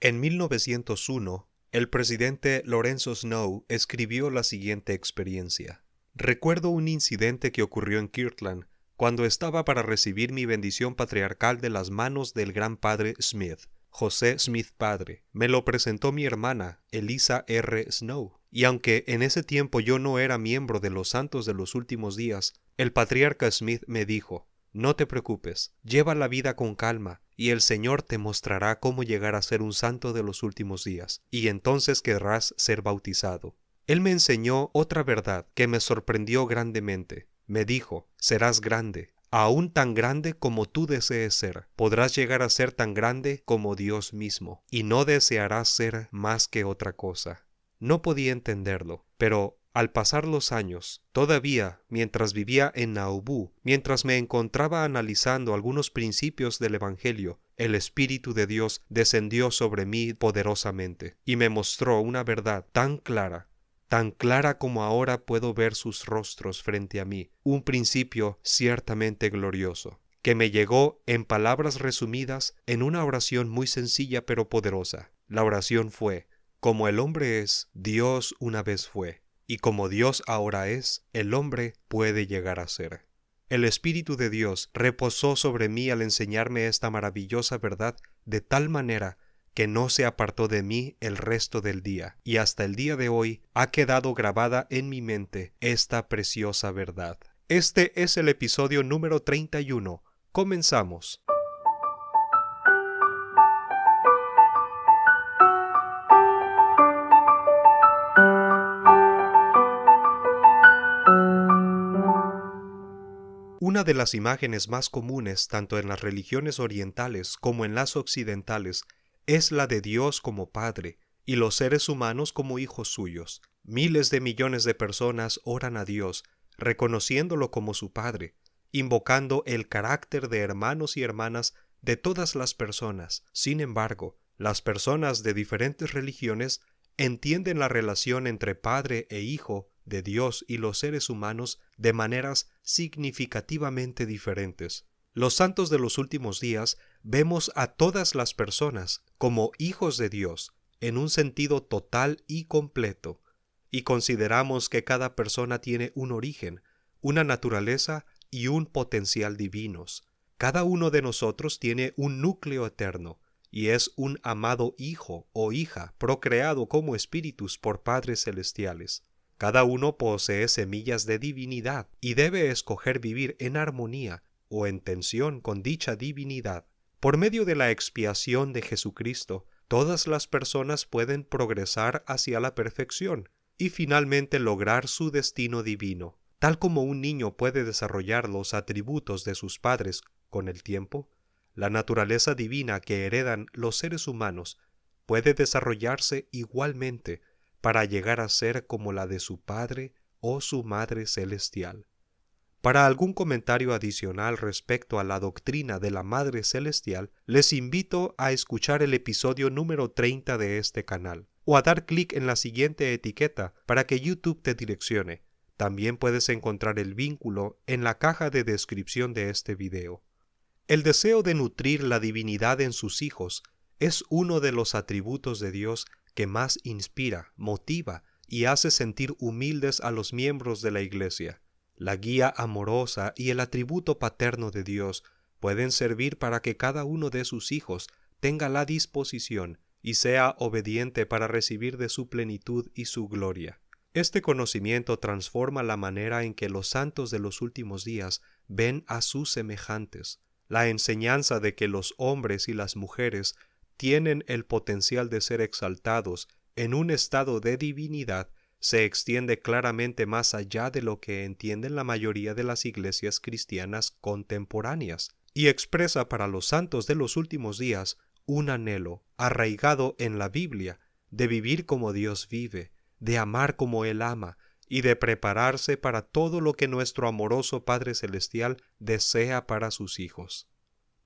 En 1901, el presidente Lorenzo Snow escribió la siguiente experiencia. Recuerdo un incidente que ocurrió en Kirtland cuando estaba para recibir mi bendición patriarcal de las manos del gran padre Smith, José Smith padre. Me lo presentó mi hermana, Eliza R. Snow. Y aunque en ese tiempo yo no era miembro de los Santos de los Últimos Días, el patriarca Smith me dijo: no te preocupes, lleva la vida con calma, y el Señor te mostrará cómo llegar a ser un santo de los últimos días, y entonces querrás ser bautizado. Él me enseñó otra verdad que me sorprendió grandemente. Me dijo: serás grande, aún tan grande como tú desees ser. Podrás llegar a ser tan grande como Dios mismo, y no desearás ser más que otra cosa. No podía entenderlo, pero al pasar los años, todavía mientras vivía en Nauvoo, mientras me encontraba analizando algunos principios del Evangelio, el Espíritu de Dios descendió sobre mí poderosamente y me mostró una verdad tan clara como ahora puedo ver sus rostros frente a mí, un principio ciertamente glorioso, que me llegó en palabras resumidas en una oración muy sencilla pero poderosa. La oración fue: como el hombre es, Dios una vez fue. Y como Dios ahora es, el hombre puede llegar a ser. El Espíritu de Dios reposó sobre mí al enseñarme esta maravillosa verdad de tal manera que no se apartó de mí el resto del día, y hasta el día de hoy ha quedado grabada en mi mente esta preciosa verdad. Este es el episodio número 31. Comenzamos. Una de las imágenes más comunes tanto en las religiones orientales como en las occidentales es la de Dios como Padre y los seres humanos como hijos suyos. Miles de millones de personas oran a Dios, reconociéndolo como su Padre, invocando el carácter de hermanos y hermanas de todas las personas. Sin embargo, las personas de diferentes religiones entienden la relación entre Padre e Hijo de Dios y los seres humanos de maneras significativamente diferentes. Los santos de los últimos días vemos a todas las personas como hijos de Dios en un sentido total y completo, y consideramos que cada persona tiene un origen, una naturaleza y un potencial divinos. Cada uno de nosotros tiene un núcleo eterno, y es un amado hijo o hija procreado como espíritus por padres celestiales. Cada uno posee semillas de divinidad y debe escoger vivir en armonía o en tensión con dicha divinidad. Por medio de la expiación de Jesucristo, todas las personas pueden progresar hacia la perfección y finalmente lograr su destino divino. Tal como un niño puede desarrollar los atributos de sus padres con el tiempo, la naturaleza divina que heredan los seres humanos puede desarrollarse igualmente para llegar a ser como la de su Padre o su Madre celestial. Para algún comentario adicional respecto a la doctrina de la Madre Celestial, les invito a escuchar el episodio número 30 de este canal, o a dar clic en la siguiente etiqueta para que YouTube te direccione. También puedes encontrar el vínculo en la caja de descripción de este video. El deseo de nutrir la divinidad en sus hijos es uno de los atributos de Dios que más inspira, motiva y hace sentir humildes a los miembros de la Iglesia. La guía amorosa y el atributo paterno de Dios pueden servir para que cada uno de sus hijos tenga la disposición y sea obediente para recibir de su plenitud y su gloria. Este conocimiento transforma la manera en que los santos de los últimos días ven a sus semejantes. La enseñanza de que los hombres y las mujeres tienen el potencial de ser exaltados en un estado de divinidad se extiende claramente más allá de lo que entienden la mayoría de las iglesias cristianas contemporáneas y expresa para los santos de los últimos días un anhelo arraigado en la Biblia de vivir como Dios vive, de amar como Él ama y de prepararse para todo lo que nuestro amoroso Padre Celestial desea para sus hijos.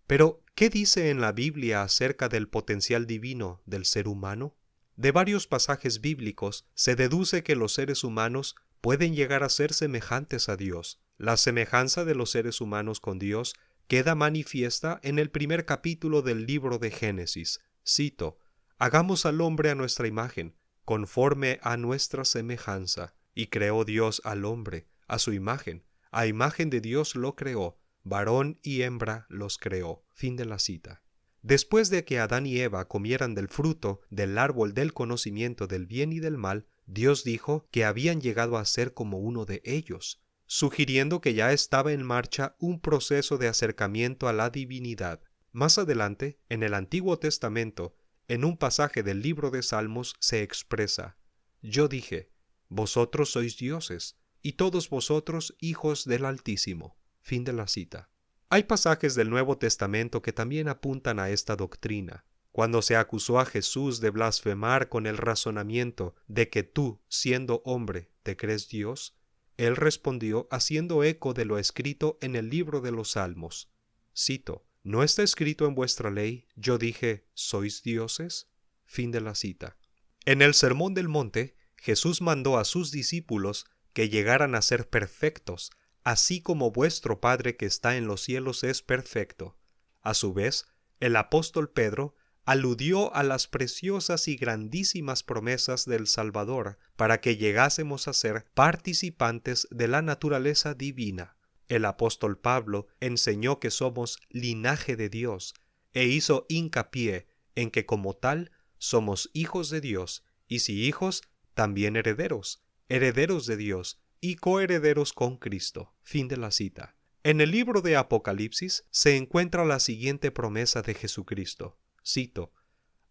Pero, ¿qué dice en la Biblia acerca del potencial divino del ser humano? De varios pasajes bíblicos se deduce que los seres humanos pueden llegar a ser semejantes a Dios. La semejanza de los seres humanos con Dios queda manifiesta en el primer capítulo del libro de Génesis. Cito: hagamos al hombre a nuestra imagen, conforme a nuestra semejanza. Y creó Dios al hombre, a su imagen. A imagen de Dios lo creó, varón y hembra los creó. Fin de la cita. Después de que Adán y Eva comieran del fruto del árbol del conocimiento del bien y del mal, Dios dijo que habían llegado a ser como uno de ellos, sugiriendo que ya estaba en marcha un proceso de acercamiento a la divinidad. Más adelante, en el Antiguo Testamento, en un pasaje del libro de Salmos se expresa: Yo dije, vosotros sois dioses, y todos vosotros hijos del Altísimo. Fin de la cita. Hay pasajes del Nuevo Testamento que también apuntan a esta doctrina. Cuando se acusó a Jesús de blasfemar con el razonamiento de que tú, siendo hombre, te crees Dios, él respondió haciendo eco de lo escrito en el libro de los Salmos. Cito: ¿No está escrito en vuestra ley, yo dije, sois dioses? Fin de la cita. En el Sermón del Monte, Jesús mandó a sus discípulos que llegaran a ser perfectos, así como vuestro Padre que está en los cielos es perfecto. A su vez, el apóstol Pedro aludió a las preciosas y grandísimas promesas del Salvador para que llegásemos a ser participantes de la naturaleza divina. El apóstol Pablo enseñó que somos linaje de Dios e hizo hincapié en que como tal somos hijos de Dios, y si hijos, también herederos, herederos de Dios y coherederos con Cristo. Fin de la cita. En el libro de Apocalipsis se encuentra la siguiente promesa de Jesucristo. Cito: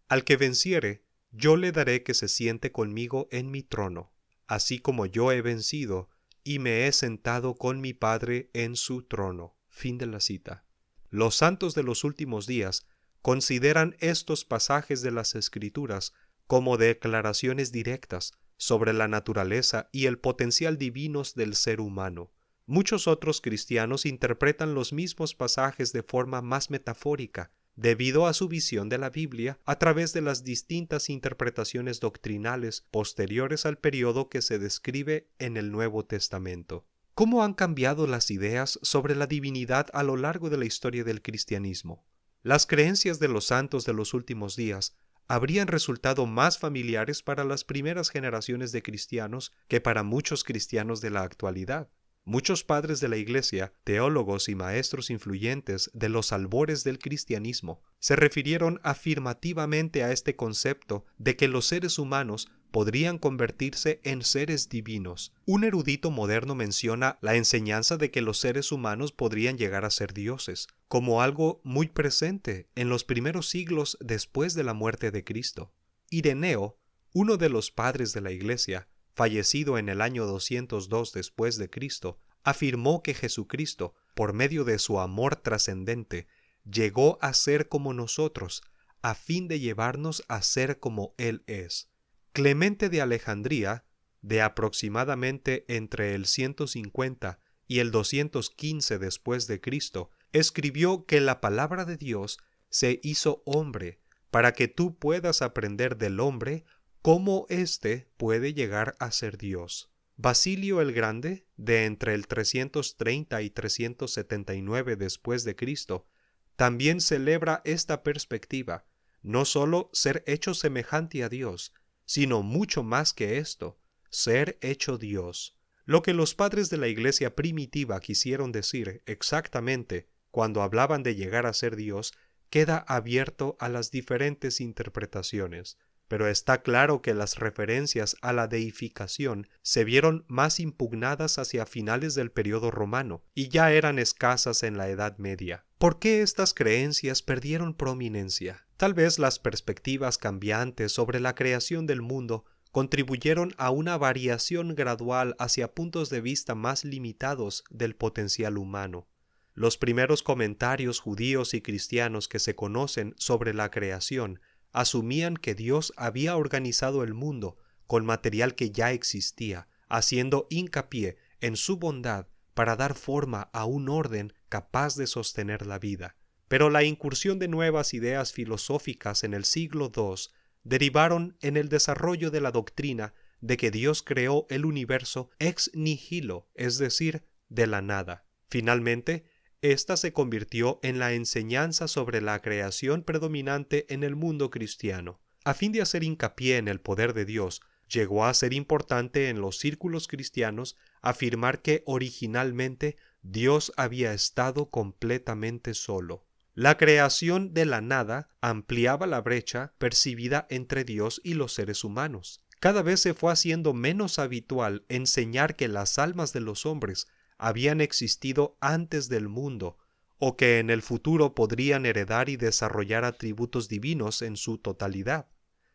Al que venciere, yo le daré que se siente conmigo en mi trono, así como yo he vencido y me he sentado con mi Padre en su trono. Fin de la cita. Los santos de los últimos días consideran estos pasajes de las Escrituras como declaraciones directas sobre la naturaleza y el potencial divinos del ser humano. Muchos otros cristianos interpretan los mismos pasajes de forma más metafórica, debido a su visión de la Biblia a través de las distintas interpretaciones doctrinales posteriores al periodo que se describe en el Nuevo Testamento. ¿Cómo han cambiado las ideas sobre la divinidad a lo largo de la historia del cristianismo? Las creencias de los santos de los últimos días habrían resultado más familiares para las primeras generaciones de cristianos que para muchos cristianos de la actualidad. Muchos padres de la Iglesia, teólogos y maestros influyentes de los albores del cristianismo, se refirieron afirmativamente a este concepto de que los seres humanos podrían convertirse en seres divinos. Un erudito moderno menciona la enseñanza de que los seres humanos podrían llegar a ser dioses, como algo muy presente en los primeros siglos después de la muerte de Cristo. Ireneo, uno de los padres de la Iglesia, fallecido en el año 202 después de Cristo, afirmó que Jesucristo, por medio de su amor trascendente, llegó a ser como nosotros, a fin de llevarnos a ser como Él es. Clemente de Alejandría, de aproximadamente entre el 150 y el 215 después de Cristo, escribió que la palabra de Dios se hizo hombre, para que tú puedas aprender del hombre cómo éste puede llegar a ser Dios. Basilio el Grande, de entre el 330 y 379 después de Cristo, también celebra esta perspectiva, no sólo ser hecho semejante a Dios, sino mucho más que esto, ser hecho Dios. Lo que los padres de la Iglesia primitiva quisieron decir exactamente cuando hablaban de llegar a ser Dios queda abierto a las diferentes interpretaciones. Pero está claro que las referencias a la deificación se vieron más impugnadas hacia finales del periodo romano y ya eran escasas en la Edad Media. ¿Por qué estas creencias perdieron prominencia? Tal vez las perspectivas cambiantes sobre la creación del mundo contribuyeron a una variación gradual hacia puntos de vista más limitados del potencial humano. Los primeros comentarios judíos y cristianos que se conocen sobre la creación asumían que Dios había organizado el mundo con material que ya existía, haciendo hincapié en su bondad para dar forma a un orden capaz de sostener la vida. Pero la incursión de nuevas ideas filosóficas en el siglo II derivaron en el desarrollo de la doctrina de que Dios creó el universo ex nihilo, es decir, de la nada. Finalmente, esta se convirtió en la enseñanza sobre la creación predominante en el mundo cristiano. A fin de hacer hincapié en el poder de Dios, llegó a ser importante en los círculos cristianos afirmar que originalmente Dios había estado completamente solo. La creación de la nada ampliaba la brecha percibida entre Dios y los seres humanos. Cada vez se fue haciendo menos habitual enseñar que las almas de los hombres habían existido antes del mundo, o que en el futuro podrían heredar y desarrollar atributos divinos en su totalidad.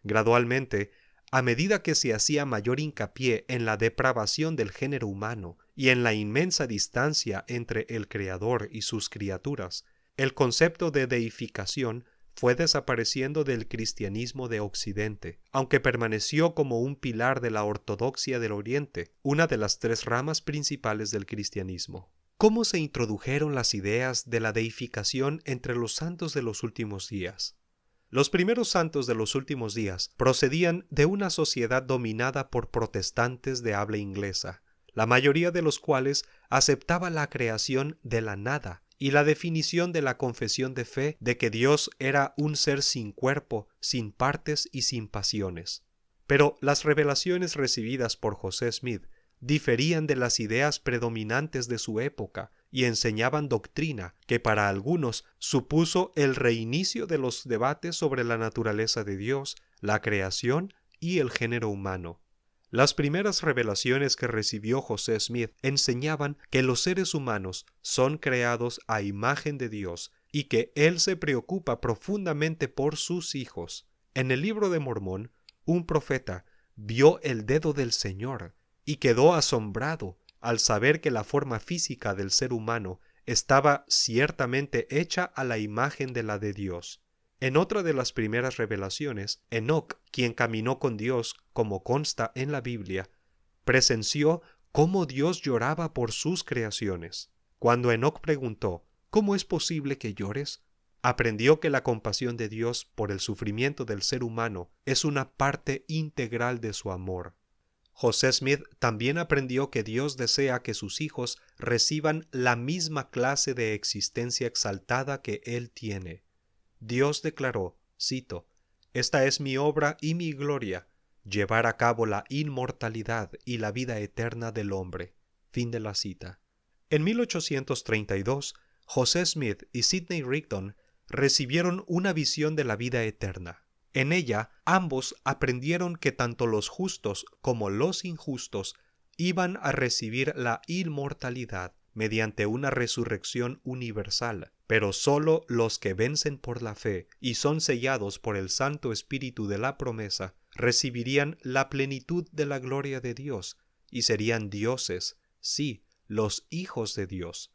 Gradualmente, a medida que se hacía mayor hincapié en la depravación del género humano y en la inmensa distancia entre el Creador y sus criaturas, el concepto de deificación fue desapareciendo del cristianismo de Occidente, aunque permaneció como un pilar de la ortodoxia del Oriente, una de las tres ramas principales del cristianismo. ¿Cómo se introdujeron las ideas de la deificación entre los santos de los últimos días? Los primeros santos de los últimos días procedían de una sociedad dominada por protestantes de habla inglesa, la mayoría de los cuales aceptaba la creación de la nada y la definición de la confesión de fe de que Dios era un ser sin cuerpo, sin partes y sin pasiones. Pero las revelaciones recibidas por José Smith diferían de las ideas predominantes de su época y enseñaban doctrina que para algunos supuso el reinicio de los debates sobre la naturaleza de Dios, la creación y el género humano. Las primeras revelaciones que recibió José Smith enseñaban que los seres humanos son creados a imagen de Dios y que Él se preocupa profundamente por sus hijos. En el Libro de Mormón, un profeta vio el dedo del Señor y quedó asombrado al saber que la forma física del ser humano estaba ciertamente hecha a la imagen de la de Dios. En otra de las primeras revelaciones, Enoc, quien caminó con Dios, como consta en la Biblia, presenció cómo Dios lloraba por sus creaciones. Cuando Enoc preguntó, ¿cómo es posible que llores?, aprendió que la compasión de Dios por el sufrimiento del ser humano es una parte integral de su amor. José Smith también aprendió que Dios desea que sus hijos reciban la misma clase de existencia exaltada que Él tiene. Dios declaró, cito, «Esta es mi obra y mi gloria, llevar a cabo la inmortalidad y la vida eterna del hombre». Fin de la cita. En 1832, José Smith y Sidney Rigdon recibieron una visión de la vida eterna. En ella, ambos aprendieron que tanto los justos como los injustos iban a recibir la inmortalidad mediante una resurrección universal, pero sólo los que vencen por la fe y son sellados por el Santo Espíritu de la promesa recibirían la plenitud de la gloria de Dios y serían dioses, sí, los hijos de Dios.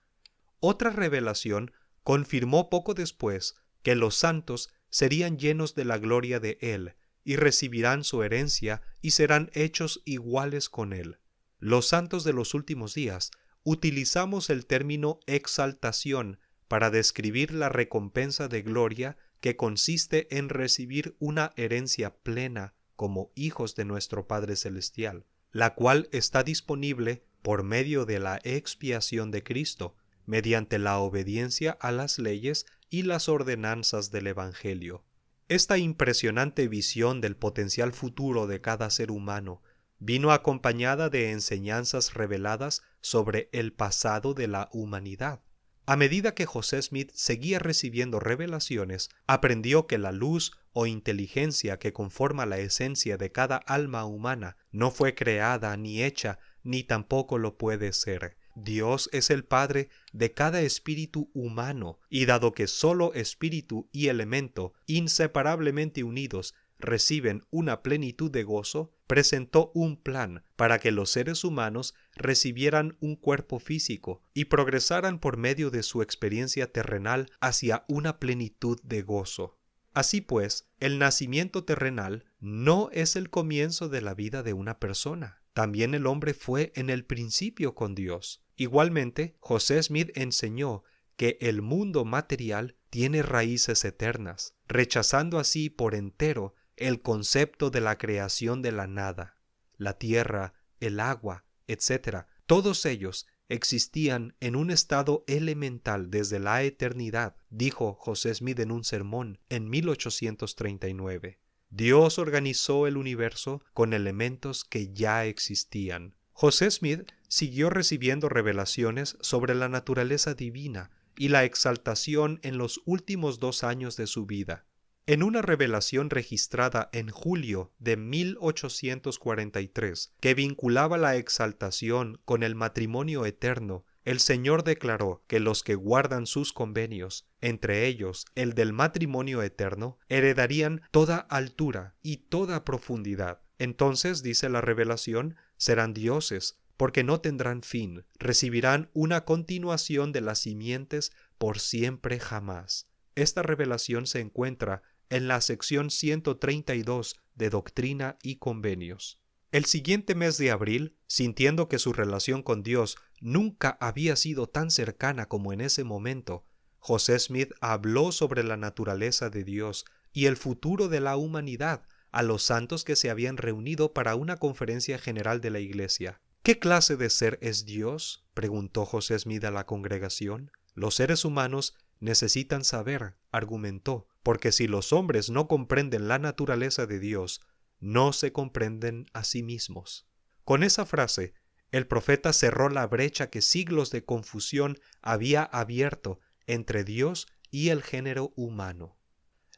Otra revelación confirmó poco después que los santos serían llenos de la gloria de Él y recibirán su herencia y serán hechos iguales con Él. Los santos de los últimos días utilizamos el término exaltación para describir la recompensa de gloria que consiste en recibir una herencia plena como hijos de nuestro Padre Celestial, la cual está disponible por medio de la expiación de Cristo, mediante la obediencia a las leyes y las ordenanzas del Evangelio. Esta impresionante visión del potencial futuro de cada ser humano vino acompañada de enseñanzas reveladas sobre el pasado de la humanidad. A medida que José Smith seguía recibiendo revelaciones, aprendió que la luz o inteligencia que conforma la esencia de cada alma humana no fue creada ni hecha, ni tampoco lo puede ser. Dios es el Padre de cada espíritu humano, y dado que solo espíritu y elemento, inseparablemente unidos, reciben una plenitud de gozo, presentó un plan para que los seres humanos recibieran un cuerpo físico y progresaran por medio de su experiencia terrenal hacia una plenitud de gozo. Así pues, el nacimiento terrenal no es el comienzo de la vida de una persona. También el hombre fue en el principio con Dios. Igualmente, José Smith enseñó que el mundo material tiene raíces eternas, rechazando así por entero el concepto de la creación de la nada. La tierra, el agua, etc., todos ellos existían en un estado elemental desde la eternidad, dijo José Smith en un sermón en 1839. Dios organizó el universo con elementos que ya existían. José Smith siguió recibiendo revelaciones sobre la naturaleza divina y la exaltación en los últimos 2 años de su vida. En una revelación registrada en julio de 1843, que vinculaba la exaltación con el matrimonio eterno, el Señor declaró que los que guardan sus convenios, entre ellos el del matrimonio eterno, heredarían toda altura y toda profundidad. Entonces, dice la revelación, serán dioses, porque no tendrán fin, recibirán una continuación de las simientes por siempre jamás. Esta revelación se encuentra en la sección 132 de Doctrina y Convenios. El siguiente mes de abril, sintiendo que su relación con Dios nunca había sido tan cercana como en ese momento, José Smith habló sobre la naturaleza de Dios y el futuro de la humanidad a los santos que se habían reunido para una conferencia general de la Iglesia. ¿Qué clase de ser es Dios?, preguntó José Smith a la congregación. Los seres humanos necesitan saber, argumentó, porque si los hombres no comprenden la naturaleza de Dios, no se comprenden a sí mismos. Con esa frase, el profeta cerró la brecha que siglos de confusión había abierto entre Dios y el género humano.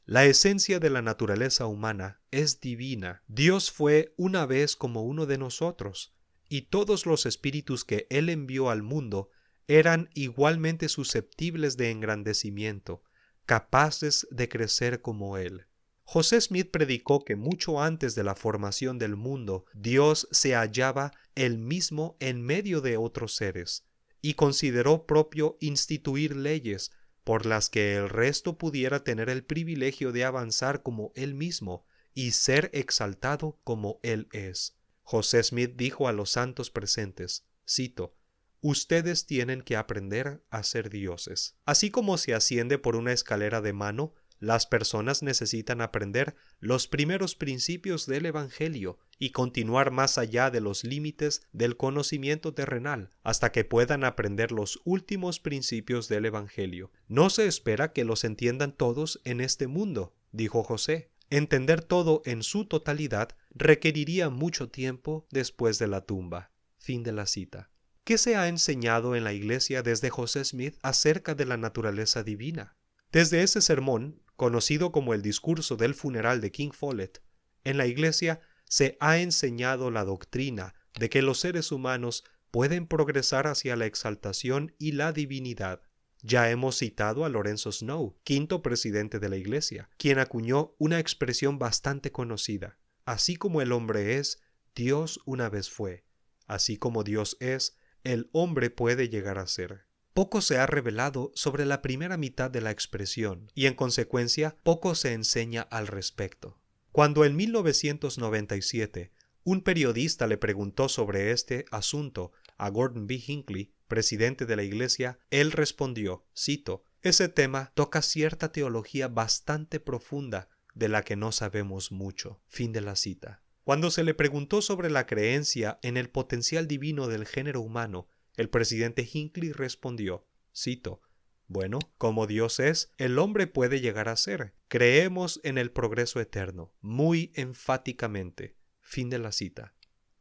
La esencia de la naturaleza humana es divina. Dios fue una vez como uno de nosotros, y todos los espíritus que Él envió al mundo eran igualmente susceptibles de engrandecimiento, capaces de crecer como Él. José Smith predicó que mucho antes de la formación del mundo, Dios se hallaba Él mismo en medio de otros seres, y consideró propio instituir leyes por las que el resto pudiera tener el privilegio de avanzar como Él mismo y ser exaltado como Él es. José Smith dijo a los santos presentes, cito, «Ustedes tienen que aprender a ser dioses». Así como se asciende por una escalera de mano, las personas necesitan aprender los primeros principios del Evangelio y continuar más allá de los límites del conocimiento terrenal hasta que puedan aprender los últimos principios del Evangelio. No se espera que los entiendan todos en este mundo, dijo José. Entender todo en su totalidad requeriría mucho tiempo después de la tumba. Fin de la cita. ¿Qué se ha enseñado en la Iglesia desde José Smith acerca de la naturaleza divina? Desde ese sermón, conocido como el discurso del funeral de King Follett, en la Iglesia se ha enseñado la doctrina de que los seres humanos pueden progresar hacia la exaltación y la divinidad. Ya hemos citado a Lorenzo Snow, quinto presidente de la Iglesia, quien acuñó una expresión bastante conocida. Así como el hombre es, Dios una vez fue. Así como Dios es, el hombre puede llegar a ser. Poco se ha revelado sobre la primera mitad de la expresión y en consecuencia poco se enseña al respecto. Cuando en 1997 un periodista le preguntó sobre este asunto a Gordon B. Hinckley, presidente de la Iglesia, él respondió, cito, «Ese tema toca cierta teología bastante profunda de la que no sabemos mucho». Fin de la cita. Cuando se le preguntó sobre la creencia en el potencial divino del género humano, el presidente Hinckley respondió, cito, «Bueno, como Dios es, el hombre puede llegar a ser. Creemos en el progreso eterno, muy enfáticamente». Fin de la cita.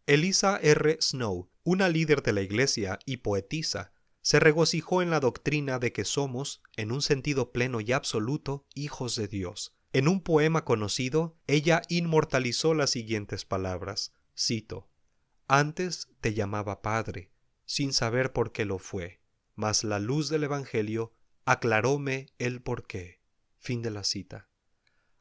Eliza R. Snow, una líder de la Iglesia y poetisa, se regocijó en la doctrina de que somos, en un sentido pleno y absoluto, hijos de Dios. En un poema conocido, ella inmortalizó las siguientes palabras, cito, «Antes te llamaba Padre, sin saber por qué lo fue, mas la luz del Evangelio aclaróme el porqué». Fin de la cita.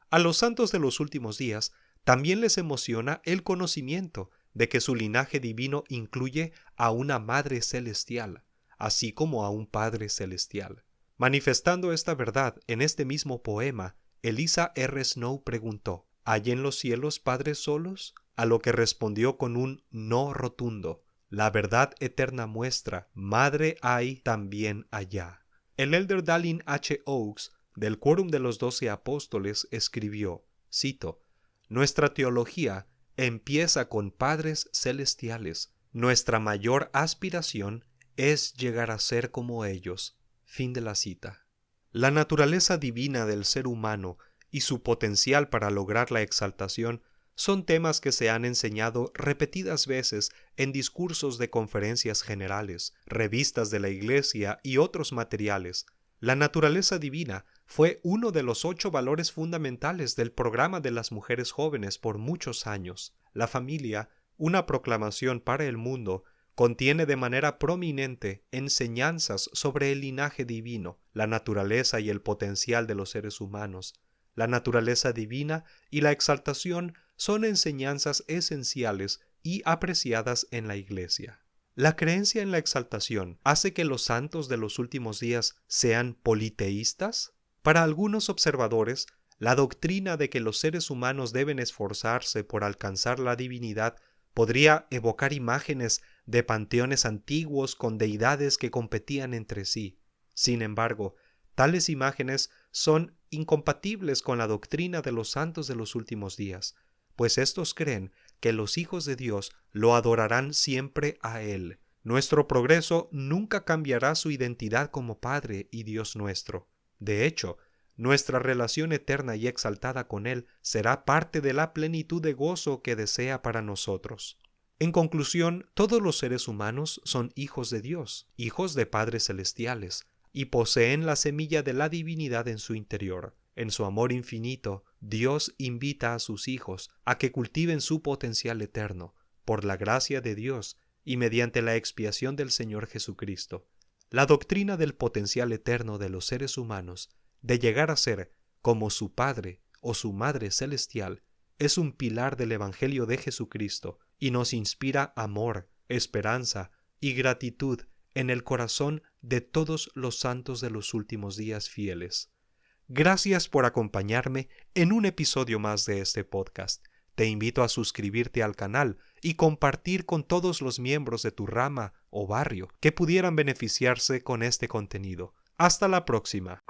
A los santos de los últimos días también les emociona el conocimiento de que su linaje divino incluye a una Madre Celestial, así como a un Padre Celestial. Manifestando esta verdad en este mismo poema, Eliza R. Snow preguntó, ¿hay en los cielos padres solos? A lo que respondió con un no rotundo. La verdad eterna muestra, madre hay también allá. El elder Dallin H. Oaks, del Quórum de los 12 Apóstoles, escribió, cito, «Nuestra teología empieza con padres celestiales. Nuestra mayor aspiración es llegar a ser como ellos». Fin de la cita. La naturaleza divina del ser humano y su potencial para lograr la exaltación son temas que se han enseñado repetidas veces en discursos de conferencias generales, revistas de la Iglesia y otros materiales. La naturaleza divina fue uno de los 8 valores fundamentales del programa de las mujeres jóvenes por muchos años. La familia, una proclamación para el mundo, contiene de manera prominente enseñanzas sobre el linaje divino, la naturaleza y el potencial de los seres humanos. La naturaleza divina y la exaltación son enseñanzas esenciales y apreciadas en la Iglesia. La creencia en la exaltación hace que los santos de los últimos días sean politeístas. Para algunos observadores, la doctrina de que los seres humanos deben esforzarse por alcanzar la divinidad podría evocar imágenes de panteones antiguos con deidades que competían entre sí. Sin embargo, tales imágenes son incompatibles con la doctrina de los santos de los últimos días, pues estos creen que los hijos de Dios lo adorarán siempre a Él. Nuestro progreso nunca cambiará su identidad como Padre y Dios nuestro. De hecho, nuestra relación eterna y exaltada con Él será parte de la plenitud de gozo que desea para nosotros. En conclusión, todos los seres humanos son hijos de Dios, hijos de padres celestiales, y poseen la semilla de la divinidad en su interior. En su amor infinito, Dios invita a sus hijos a que cultiven su potencial eterno, por la gracia de Dios y mediante la expiación del Señor Jesucristo. La doctrina del potencial eterno de los seres humanos, de llegar a ser como su Padre o su Madre celestial, es un pilar del Evangelio de Jesucristo y nos inspira amor, esperanza y gratitud en el corazón de todos los santos de los últimos días fieles. Gracias por acompañarme en un episodio más de este podcast. Te invito a suscribirte al canal y compartir con todos los miembros de tu rama o barrio que pudieran beneficiarse con este contenido. Hasta la próxima.